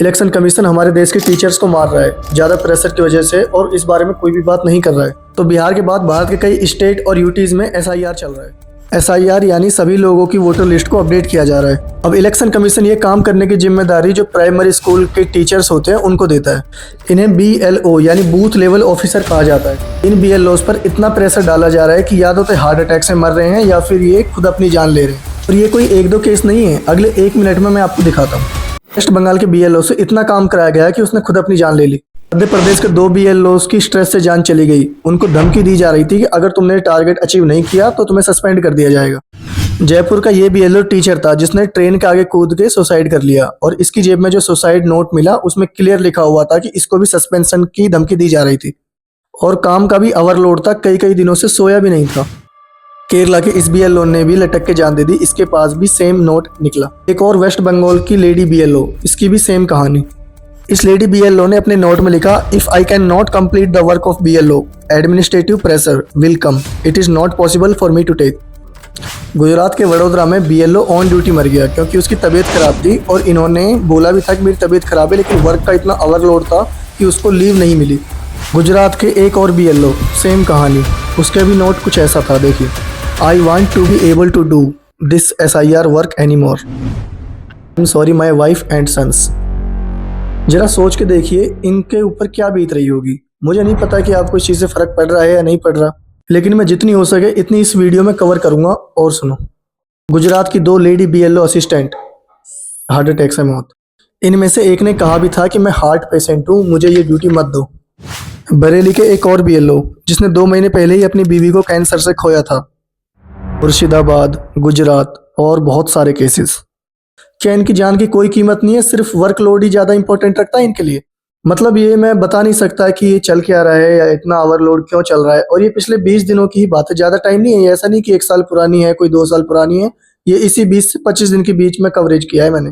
Election commission हमारे देश के टीचर्स को मार रहा है ज़्यादा प्रेशर की वजह से, और इस बारे में कोई भी बात नहीं कर रहा है। तो बिहार के बाद भारत के कई स्टेट और यूटीज़ में एसआईआर चल रहा है। एसआईआर यानी सभी लोगों की वोटर लिस्ट को अपडेट किया जा रहा है। अब इलेक्शन कमीशन ये काम करने की जिम्मेदारी जो प्राइमरी स्कूल के टीचर्स होते हैं उनको देता है। इन्हें BLO यानी बूथ लेवल ऑफिसर कहा जाता है। इन BLOs पर इतना प्रेशर डाला जा रहा है कि या तो हार्ट अटैक से मर रहे हैं या फिर ये खुद अपनी जान ले रहे हैं। और ये कोई एक दो केस नहीं है, अगले 1 मिनट में मैं आपको दिखाता हूँ। वेस्ट बंगाल के BLO से इतना काम कराया गया कि उसने खुद अपनी जान ले ली। मध्य प्रदेश के 2 BLOs की स्ट्रेस से जान चली गई। उनको धमकी दी जा रही थी कि अगर तुमने टारगेट अचीव नहीं किया तो तुम्हें सस्पेंड कर दिया जाएगा। जयपुर का ये BLO टीचर था जिसने ट्रेन के आगे कूद के सुसाइड कर लिया, और इसकी जेब में जो सुसाइड नोट मिला उसमें क्लियर लिखा हुआ था कि इसको भी सस्पेंशन की धमकी दी जा रही थी। और काम का भी ओवरलोड था, कई कई दिनों से सोया भी नहीं था। केरला के इस BLO ने भी लटक के जान दे दी, इसके पास भी सेम नोट निकला। एक और वेस्ट बंगाल की लेडी BLO, इसकी भी सेम कहानी। इस लेडी BLO ने अपने नोट में लिखा, if I can not complete the work of BLO administrative pressure will come, it is not possible for me to take. Gujarat के वडोदरा में BLO ऑन ड्यूटी मर गया क्योंकि उसकी तबीयत खराब थी, और इन्होंने बोला भी था कि मेरी तबीयत खराब है, लेकिन वर्क का इतना ओवरलोड था कि उसको लीव नहीं मिली। गुजरात के एक और BLO, सेम कहानी, उसके भी नोट कुछ ऐसा था, देखिए। I want to be able to do this SIR work anymore. I'm sorry my wife and sons. जरा सोच के देखिए इनके ऊपर क्या बीत रही होगी। मुझे नहीं पता कि आपको इस चीज़ से फ़र्क पड़ रहा है या नहीं पड़ रहा, लेकिन मैं जितनी हो सके इतनी इस वीडियो में कवर करूँगा। और सुनो, गुजरात की 2 lady BLO assistant, heart attack से मौत। इनमें से एक ने कहा भी था कि मैं हार्ट पेशेंट हूँ, मुझे ये ड्यूटी मत दो। बरेली के एक और BLO जिसने 2 महीने पहले ही अपनी बीवी को कैंसर से खोया था। मुर्शिदाबाद, गुजरात और बहुत सारे केसेस। क्या इनकी जान की कोई कीमत नहीं है? सिर्फ वर्कलोड ही ज़्यादा इंपॉर्टेंट रखता है इनके लिए? मतलब ये मैं बता नहीं सकता कि ये चल क्या रहा है या इतना ओवरलोड क्यों चल रहा है। और ये पिछले 20 दिनों की ही बात है, ज़्यादा टाइम नहीं है। ये ऐसा नहीं कि 1 साल पुरानी है, कोई 2 साल पुरानी है। ये इसी 20 से 25 दिन के बीच में कवरेज किया है मैंने।